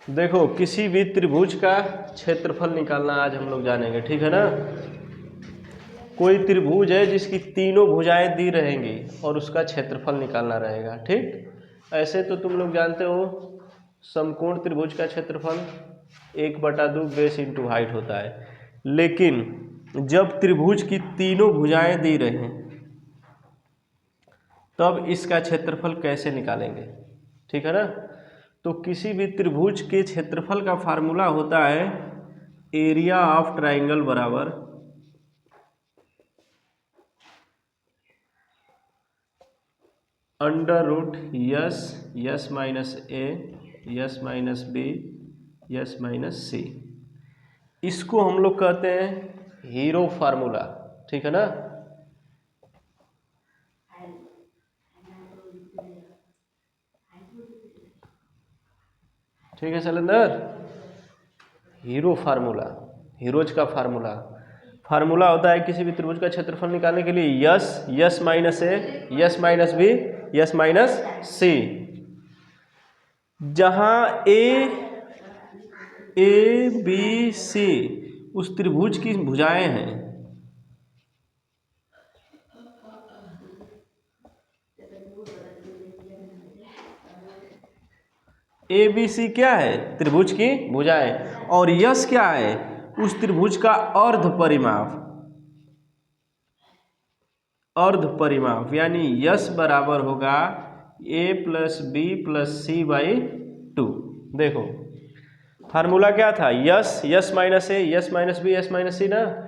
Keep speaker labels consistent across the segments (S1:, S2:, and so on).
S1: देखो, किसी भी त्रिभुज का क्षेत्रफल निकालना आज हम लोग जानेंगे, ठीक है ना। कोई त्रिभुज है जिसकी तीनों भुजाएं दी रहेंगी और उसका क्षेत्रफल निकालना रहेगा, ठीक। ऐसे तो तुम लोग जानते हो समकोण त्रिभुज का क्षेत्रफल 1/2 बेस इंटू हाइट होता है, लेकिन जब त्रिभुज की तीनों भुजाएं दी रहें तब इसका क्षेत्रफल कैसे निकालेंगे, ठीक है ना। तो किसी भी त्रिभुज के क्षेत्रफल का फार्मूला होता है एरिया ऑफ ट्राइंगल बराबर under root s minus a s minus b s minus c. इसको हम लोग कहते हैं हीरो फार्मूला, ठीक है ना। ठीक है शैलेंद्र, हीरो फार्मूला, हीरोज का फार्मूला होता है किसी भी त्रिभुज का क्षेत्रफल निकालने के लिए s minus a s minus b s minus c. जहां ए बी सी उस त्रिभुज की भुजाएं हैं, ए बी सी क्या है, त्रिभुज की भुजाएं, और यस क्या है, उस त्रिभुज का अर्ध परिमाप, यानी यस बराबर होगा a plus b plus c by 2। देखो फार्मूला क्या था, s minus a s minus b s minus c ना।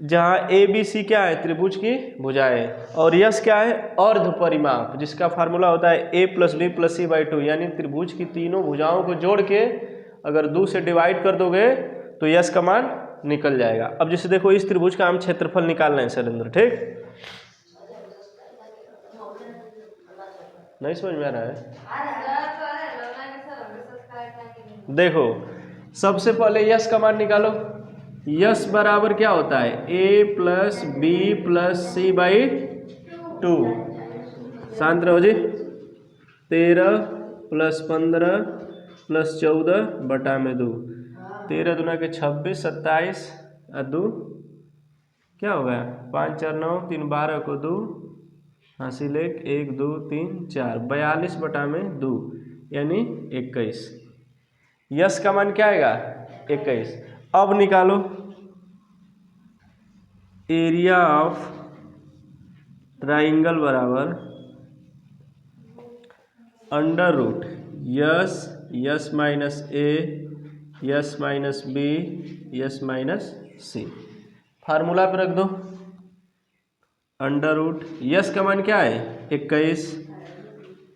S1: जहाँ ए बी सी क्या है, त्रिभुज की भुजाएं, और यस क्या है, अर्ध परिमाप, जिसका फार्मूला होता है a plus b plus c by 2। यानी त्रिभुज की तीनों भुजाओं को जोड़ के अगर 2 से डिवाइड कर दोगे तो यस का मान निकल जाएगा। अब जैसे देखो इस त्रिभुज का हम क्षेत्रफल निकालना है शैलेंद्र, ठीक। नहीं समझ में आ रहा है। देखो सबसे पहले यस का मान निकालो। यस बराबर क्या होता है, a plus b plus c by 2। शांत रहो जी। 13 प्लस 15 प्लस 14 बटा में 2। 13 दूना के 26, 27 और 2 क्या हो गया, 5 4 9 3 12 को 2 हासिल 1 2 3 4 42 बटा में 2 यानी 21। यस का मान क्या आएगा, 21। अब निकालो एरिया ऑफ ट्राइंगल बराबर under root s minus a s minus b s minus c. Formula पे रख दो अंडर रूट यस का मान क्या है, 21,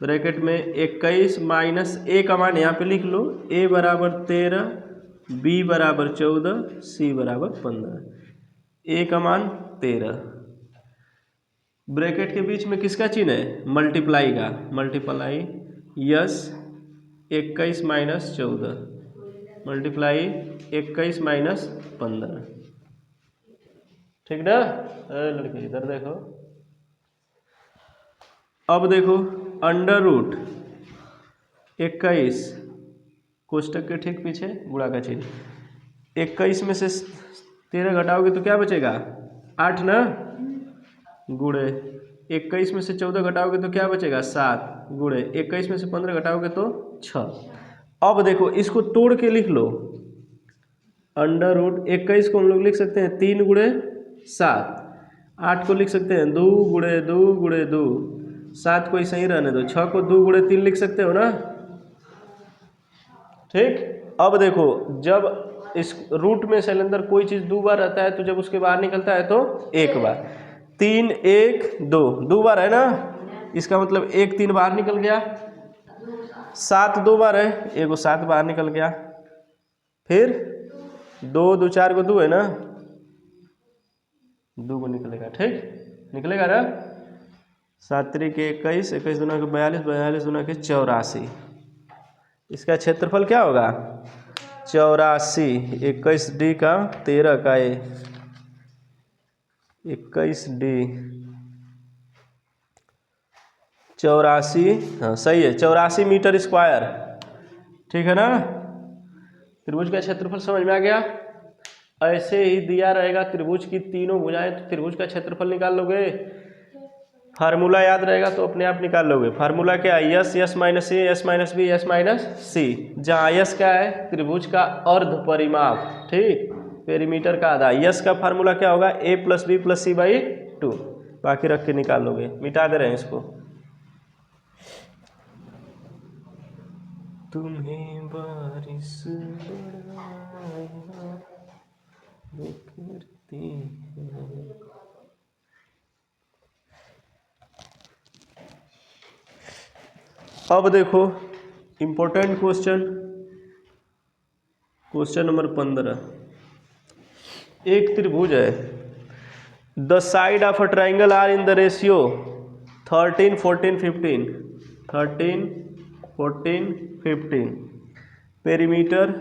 S1: ब्रैकेट में 21 माइनस ए का मान यहाँ पे लिख लो, ए बराबर 13 बी बराबर 14 सी बराबर 15। ए का मान 13, ब्रैकेट के बीच में किसका चिन्ह है, मल्टीप्लाई का, multiply yes 21 minus 14 multiply 21 minus 15, ठीक ना। लड़के इधर देखो। अब देखो अंडर रूट 21 कोष्टक के ठीक पीछे गुणा का चिन्ह, 21 में से 13 घटाओगे तो क्या बचेगा, 8 ना, गुणे 21 में से 14 घटाओगे तो क्या बचेगा, 7, गुणे 21 में से 15 घटाओगे तो 6। अब देखो इसको तोड़ के लिख लो, अंडर रूट 21 को हम लोग लिख सकते हैं 3 गुणे 7, 8 को लिख सकते हैं 2 गुणे 2 गुणे 2, 7 को ऐसा ही रहने दो, 6 को 2 गुणे 3 लिख सकते हो ना, ठीक। अब देखो जब इस रूट में शैलेंद्र कोई चीज़ 2 बार रहता है तो जब उसके बाहर निकलता है तो 1 बार, 3 1 2 2 बार है ना, इसका मतलब 1 3 बाहर निकल गया, 7 2 बार है, 1 7 बाहर निकल गया, फिर 2 2 4 को 2 है ना, 2 को निकलेगा, ठीक निकलेगा ना। 7 3 के 21, 21 दूना के 42, 42 दूना के 84। इसका क्षेत्रफल क्या होगा, 84, 21 डी का 13 का ए, 21 डी 84, हाँ सही है, 84 मीटर स्क्वायर, ठीक है ना। त्रिभुज का क्षेत्रफल समझ में आ गया। ऐसे ही दिया रहेगा त्रिभुज की तीनों भुजाएं, तो त्रिभुज का क्षेत्रफल निकाल लोगे। फार्मूला याद रहेगा तो अपने आप निकाल लोगे। फार्मूला क्या है, s s minus a s minus b s minus c, जहाँ यस क्या है, त्रिभुज का अर्ध परिमाप, ठीक, पेरीमीटर का आधा। यस का फार्मूला क्या होगा, a plus b plus c by 2, बाकी रख के निकाल लोगे। मिटा दे रहे हैं इसको। तुम्हें बारिश करती है। अब देखो इम्पोर्टेंट क्वेश्चन, क्वेश्चन नंबर 15। एक त्रिभुज है, the side of a triangle are in the ratio 13 14 15, 13 14 15, perimeter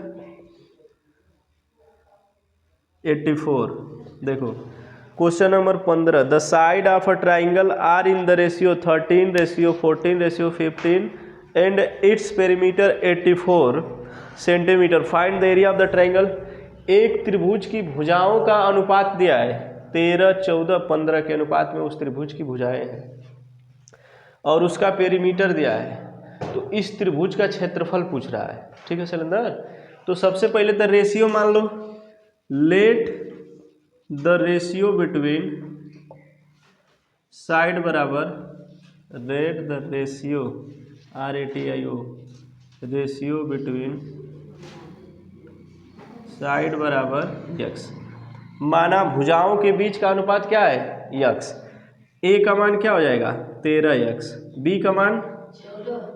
S1: 84। देखो question number 15, the side of a triangle are in the ratio 13 ratio 14 ratio 15 and its perimeter 84 centimetre, find the area of the triangle. एक त्रिभुज की भुजाओं का अनुपात दिया है, 13 14 15 के अनुपात में उस त्रिभुज की भुजाएं हैं, और उसका पेरीमीटर दिया है। तो इस त्रिभुज का क्षेत्रफल पूछ रहा है, ठीक है सिलेंडर। तो सबसे पहले तो रेशियो मान लो, let the ratio between side बराबर, let the ratio RATIO, ratio between side बराबर यक्स। माना भुजाओं के बीच का अनुपात क्या है, यक्स। ए का मान क्या हो जाएगा 13x, बी का मान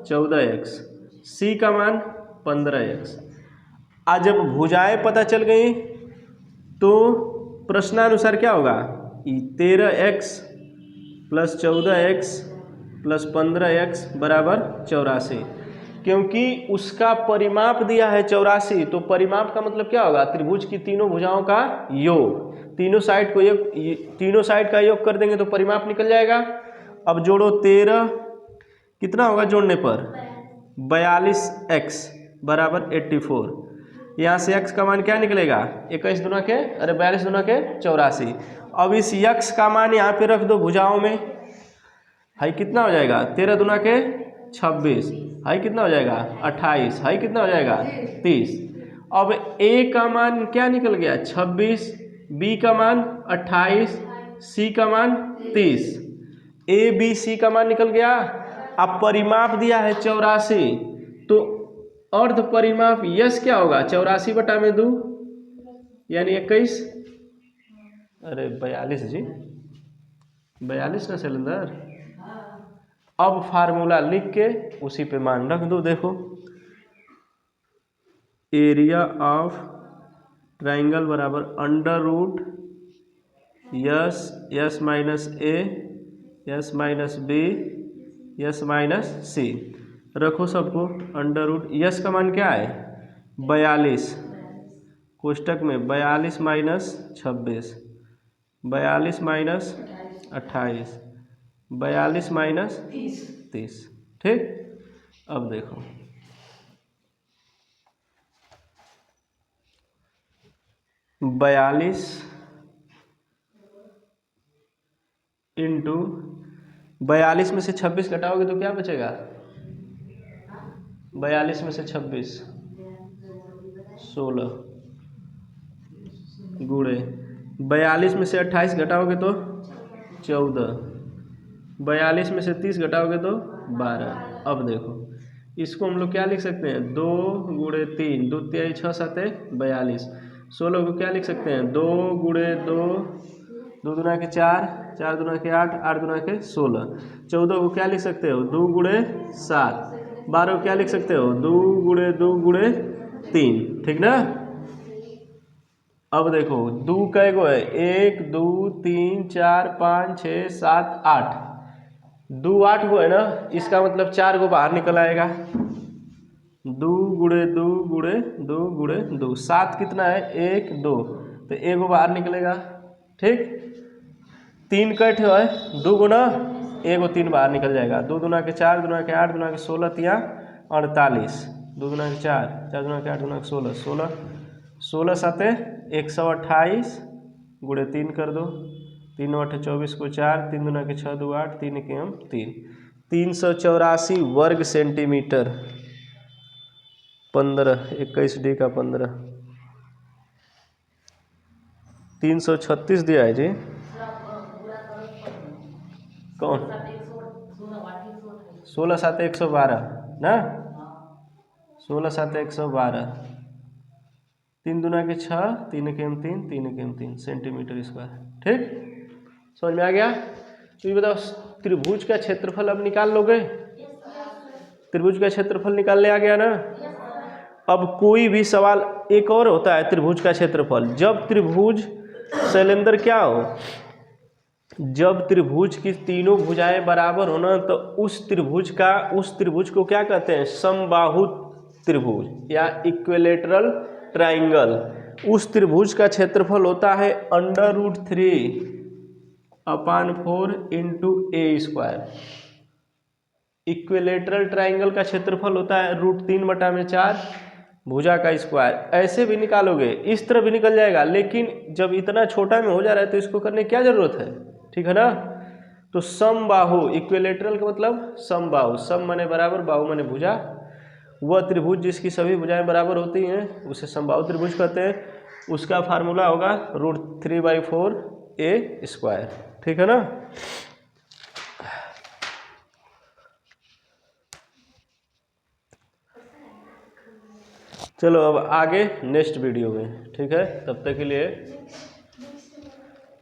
S1: 14x, सी का मान 15x। आज जब भुजाएं पता चल गई तो प्रश्नानुसार क्या होगा, 13x plus 14x plus 15x बराबर 84, क्योंकि उसका परिमाप दिया है 84। तो परिमाप का मतलब क्या होगा, त्रिभुज की तीनों भुजाओं का योग, तीनों साइड को योग, तीनों साइड का योग कर देंगे तो परिमाप निकल जाएगा। अब जोड़ो 13, कितना होगा जोड़ने पर 42x बराबर 84। यहाँ से x का मान क्या निकलेगा, 21 दूना के, अरे 42 दूना के 84। अब इस x का मान यहाँ पे रख दो भुजाओं में, हाई कितना हो जाएगा 13 दूना के 26, हाई कितना हो जाएगा 28, हाई कितना हो जाएगा 30। अब a का मान क्या निकल गया 26, b का मान 28, c का मान 30, a b c का मान निकल गया। अब परिमाप दिया है 84, तो अर्ध परिमाप यस क्या होगा 84 बटा में 2 यानी 21, अरे 42 जी, 42 ना सिलेंडर। अब फार्मूला लिख के उसी पे मान रख दो। देखो एरिया ऑफ ट्राइंगल बराबर under root s s minus a s minus b s minus c, रखो सबको अंडर रूट। यस का मान क्या है 42, कोष्टक में 42 माइनस 26, 42 माइनस 28, 42 माइनस 30, ठीक। अब देखो 42 इंटू 42 में से 26 घटाओगे तो क्या बचेगा, 42 में से 26 16 गुणे 42 में से 28 घटाओगे तो 14, 42 में से 30 घटाओगे तो 12। अब देखो इसको हम लोग क्या लिख सकते हैं, 2 गुणे 3, 2 3 6 7 42। 16 को क्या लिख सकते हैं, 2 गुणे 2, 2 दूना के 4, 4 दूना के 8, 8 दूना के 16। 14 को क्या लिख सकते हो 2 गुणे 7, 12 को क्या लिख सकते हो 2 गुणे 2 गुणे 3, ठीक ना। अब देखो 2 कै गो है, 1 2 3 4 5 6 7 8, 2 8 गो है ना, इसका मतलब 4 गो बाहर निकल आएगा। 2 गुणे 2 गुणे 2 गुणे 2, 7 कितना है 1 2, तो 1 गो बाहर निकलेगा, ठीक। 3 कैठ है 2 गुना एगो 3 बाहर निकल जाएगा। 2 दूना के 4, दूना के 8, दूना के 16, तिया 48, 2 दूना के 4, 4 दूना के 8, दूना के 16, 16 साते 128 गुणे 3 कर दो, 3 8 24 को 4, 3 दूना के 6 2 8, 3 के हम 3, 384 वर्ग सेंटीमीटर। 15 21 डी का 15, 336 दिया है जी। कौन 16 7 112 ना, 16 7 112, 3 दूना के 6, 3 के हम 3, 3 के हम 3 सेंटीमीटर स्क्वायर। ठीक, समझ में आ गया। तो ये बताओ त्रिभुज का क्षेत्रफल अब निकाल लोगे, त्रिभुज का क्षेत्रफल निकालने आ गया ना। अब कोई भी सवाल एक और होता है त्रिभुज का क्षेत्रफल, जब त्रिभुज शैलेंद्र क्या हो, जब त्रिभुज की तीनों भुजाएं बराबर हो ना, तो उस त्रिभुज को क्या कहते हैं, समबाहु त्रिभुज या इक्विलेटरल ट्राइंगल। उस त्रिभुज का क्षेत्रफल होता है √3/4 इंटू ए स्क्वायर। इक्विलेटरल ट्राइंगल का क्षेत्रफल होता है √3/4 भुजा का स्क्वायर। ऐसे भी निकालोगे, इस तरह भी निकल जाएगा, लेकिन जब इतना छोटा में हो जा रहा है तो इसको करने की क्या जरूरत है, ठीक है ना। तो समबाहु, इक्विलेटरल का मतलब समबाहु, सम माने बराबर, बाहु माने भुजा। वह त्रिभुज जिसकी सभी भुजाएं बराबर होती हैं उसे समबाहु त्रिभुज कहते हैं। उसका फार्मूला होगा √3/4 ए स्क्वायर, ठीक है ना। चलो अब आगे नेक्स्ट वीडियो में, ठीक है, तब तक के लिए